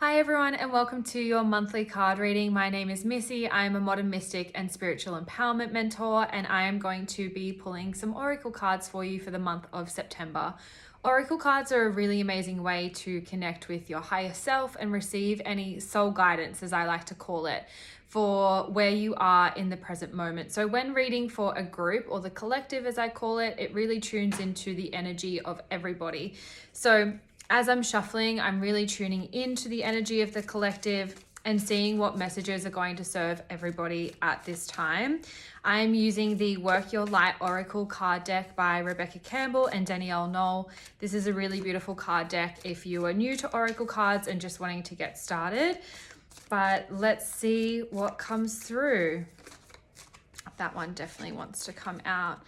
Hi everyone and welcome to your monthly card reading. My name is Missy. I am a modern mystic and spiritual empowerment mentor, and I am going to be pulling some oracle cards for you for the month of September. Oracle cards are a really amazing way to connect with your higher self and receive any soul guidance, as I like to call it, for where you are in the present moment. So when reading for a group, or the collective as I call it, it really tunes into the energy of everybody. So as I'm shuffling, I'm really tuning into the energy of the collective and seeing what messages are going to serve everybody at this time. I'm using the Work Your Light Oracle card deck by Rebecca Campbell and Danielle Knoll. This is a really beautiful card deck if you are new to Oracle cards and just wanting to get started. But let's see what comes through. That one definitely wants to come out.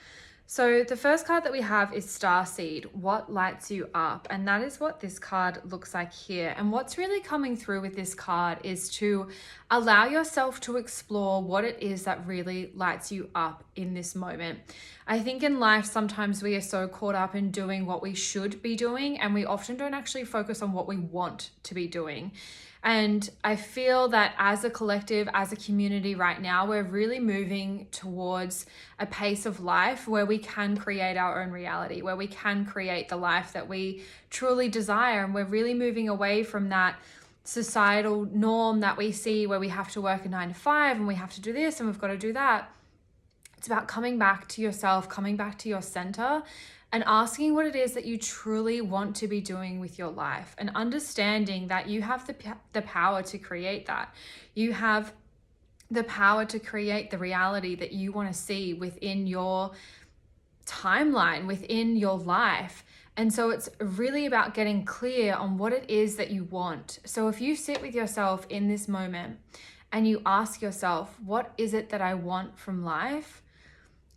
So the first card that we have is Starseed, what lights you up? And that is what this card looks like here. And what's really coming through with this card is to allow yourself to explore what it is that really lights you up in this moment. I think in life, sometimes we are so caught up in doing what we should be doing, and we often don't actually focus on what we want to be doing. And I feel that as a collective, as a community right now, we're really moving towards a pace of life where we can create our own reality, where we can create the life that we truly desire. And we're really moving away from that societal norm that we see where we have to work a 9 to 5 and we have to do this and we've got to do that. It's about coming back to yourself, coming back to your center, and asking what it is that you truly want to be doing with your life, and understanding that you have the power to create that. You have the power to create the reality that you want to see within your timeline, within your life. And so it's really about getting clear on what it is that you want. So if you sit with yourself in this moment and you ask yourself, what is it that I want from life?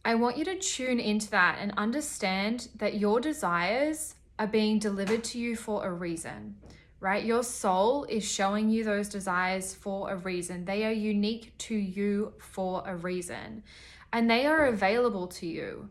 I want you to tune into that and understand that your desires are being delivered to you for a reason, right? Your soul is showing you those desires for a reason. They are unique to you for a reason, and they are available to you.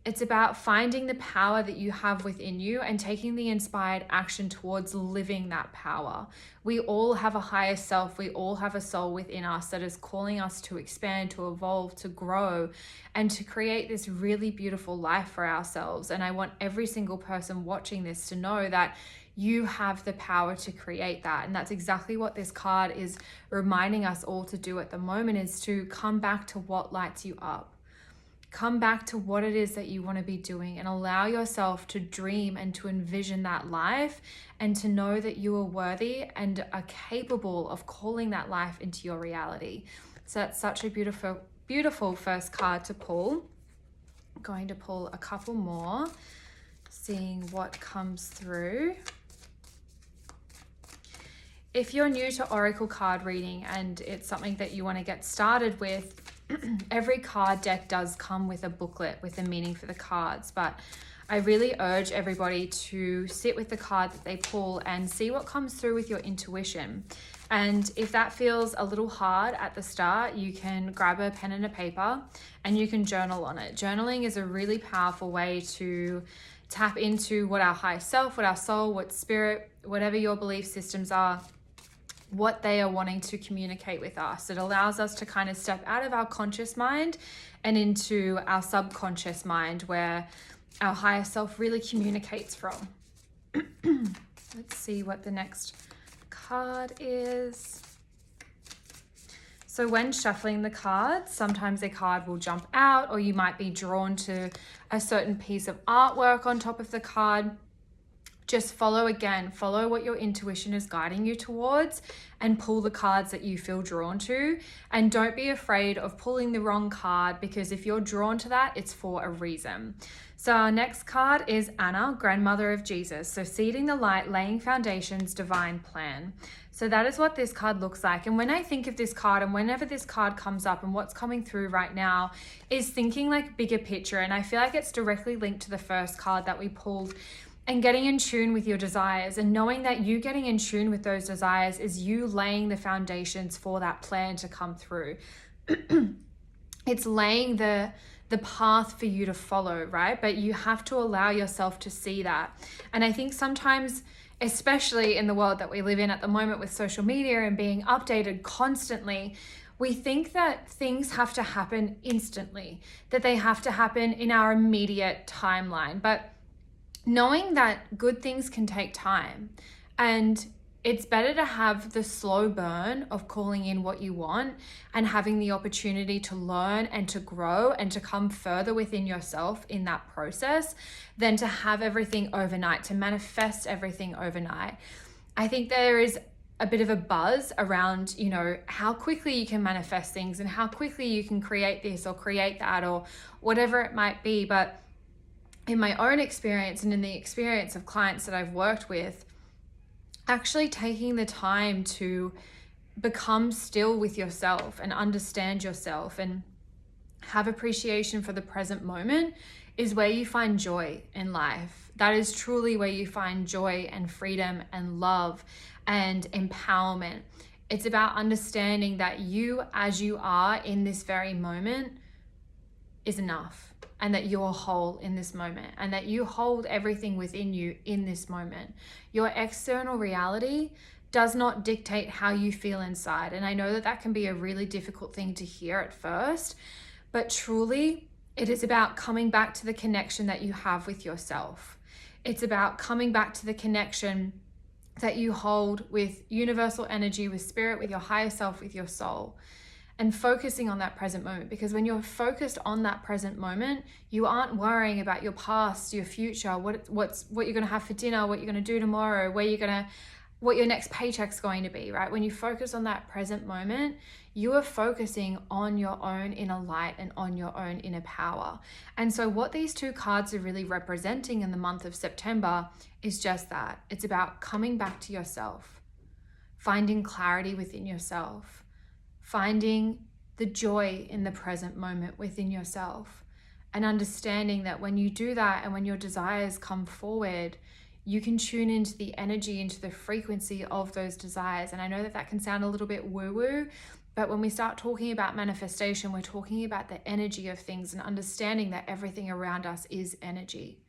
It's about finding the power that you have within you and taking the inspired action towards living that power. We all have a higher self. We all have a soul within us that is calling us to expand, to evolve, to grow, and to create this really beautiful life for ourselves. And I want every single person watching this to know that you have the power to create that. And that's exactly what this card is reminding us all to do at the moment, is to come back to what lights you up. Come back to what it is that you want to be doing, and allow yourself to dream and to envision that life, and to know that you are worthy and are capable of calling that life into your reality. So that's such a beautiful, beautiful first card to pull. I'm going to pull a couple more, seeing what comes through. If you're new to Oracle card reading and it's something that you want to get started with, every card deck does come with a booklet with a meaning for the cards, but I really urge everybody to sit with the card that they pull and see what comes through with your intuition. And if that feels a little hard at the start, you can grab a pen and a paper and you can journal on it. Journaling is a really powerful way to tap into what our higher self, what our soul, what spirit, whatever your belief systems are, what they are wanting to communicate with us. It allows us to kind of step out of our conscious mind and into our subconscious mind, where our higher self really communicates from. Let's see what the next card is. So when shuffling the cards, sometimes a card will jump out, or you might be drawn to a certain piece of artwork on top of the card. Just follow what your intuition is guiding you towards, and pull the cards that you feel drawn to. And don't be afraid of pulling the wrong card, because if you're drawn to that, it's for a reason. So our next card is Anna, grandmother of Jesus. So seeding the light, laying foundations, divine plan. So that is what this card looks like. And when I think of this card, and whenever this card comes up, and what's coming through right now is thinking like bigger picture. And I feel like it's directly linked to the first card that we pulled, and getting in tune with your desires, and knowing that you getting in tune with those desires is you laying the foundations for that plan to come through. It's laying the path for you to follow, right? But you have to allow yourself to see that. And I think sometimes especially in the world that we live in at the moment with social media and being updated constantly, we think that things have to happen instantly, that they have to happen in our immediate timeline. But knowing that good things can take time, and it's better to have the slow burn of calling in what you want and having the opportunity to learn and to grow and to come further within yourself in that process than to have everything overnight, to manifest everything overnight. I think there is a bit of a buzz around, how quickly you can manifest things and how quickly you can create this or create that or whatever it might be. But in my own experience and in the experience of clients that I've worked with, actually taking the time to become still with yourself and understand yourself and have appreciation for the present moment is where you find joy in life. That is truly where you find joy and freedom and love and empowerment. It's about understanding that you, as you are in this very moment, is enough, and that you're whole in this moment, and that you hold everything within you in this moment. Your external reality does not dictate how you feel inside. And I know that that can be a really difficult thing to hear at first, but truly it is about coming back to the connection that you have with yourself. It's about coming back to the connection that you hold with universal energy, with spirit, with your higher self, with your soul, and focusing on that present moment. Because when you're focused on that present moment, you aren't worrying about your past, your future, what you're going to have for dinner, what you're going to do tomorrow, what your next paycheck's going to be, right? When you focus on that present moment, you are focusing on your own inner light and on your own inner power. And so what these two cards are really representing in the month of September is just that. It's about coming back to yourself, finding clarity within yourself, finding the joy in the present moment within yourself, and understanding that when you do that and when your desires come forward, you can tune into the energy, into the frequency of those desires. And I know that that can sound a little bit woo-woo, but when we start talking about manifestation, we're talking about the energy of things and understanding that everything around us is energy.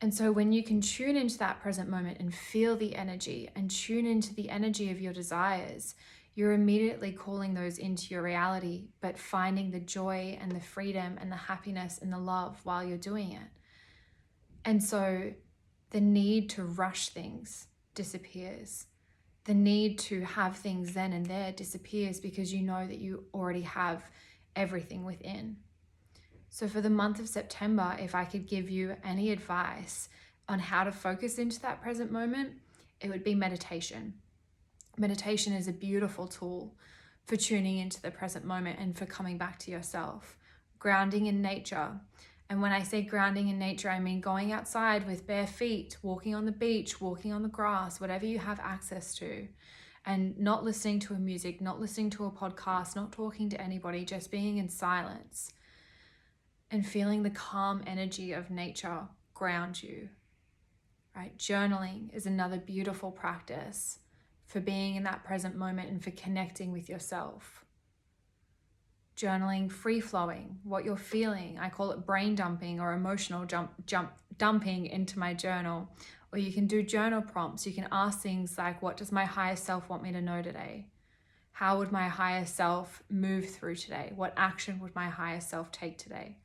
And so when you can tune into that present moment and feel the energy and tune into the energy of your desires, you're immediately calling those into your reality, but finding the joy and the freedom and the happiness and the love while you're doing it. And so the need to rush things disappears. The need to have things then and there disappears because you know that you already have everything within. So for the month of September, if I could give you any advice on how to focus into that present moment, it would be meditation. Meditation is a beautiful tool for tuning into the present moment and for coming back to yourself. Grounding in nature. And when I say grounding in nature, I mean going outside with bare feet, walking on the beach, walking on the grass, whatever you have access to. And not listening to a music, not listening to a podcast, not talking to anybody, just being in silence. And feeling the calm energy of nature ground you. Right? Journaling is another beautiful practice for being in that present moment and for connecting with yourself. Journaling, free-flowing, what you're feeling. I call it brain dumping or emotional dumping into my journal. Or you can do journal prompts. You can ask things like, what does my higher self want me to know today? How would my higher self move through today? What action would my higher self take today?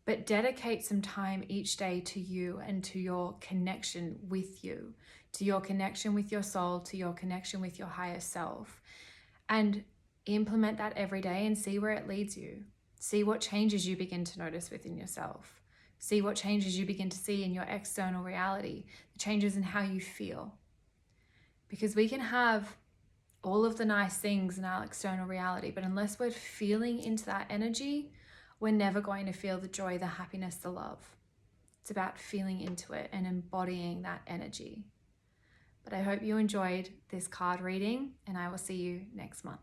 But dedicate some time each day to you and to your connection with you, to your connection with your soul, to your connection with your higher self. And implement that every day and see where it leads you. See what changes you begin to notice within yourself. See what changes you begin to see in your external reality, the changes in how you feel. Because we can have all of the nice things in our external reality, but unless we're feeling into that energy, we're never going to feel the joy, the happiness, the love. It's about feeling into it and embodying that energy. But I hope you enjoyed this card reading, and I will see you next month.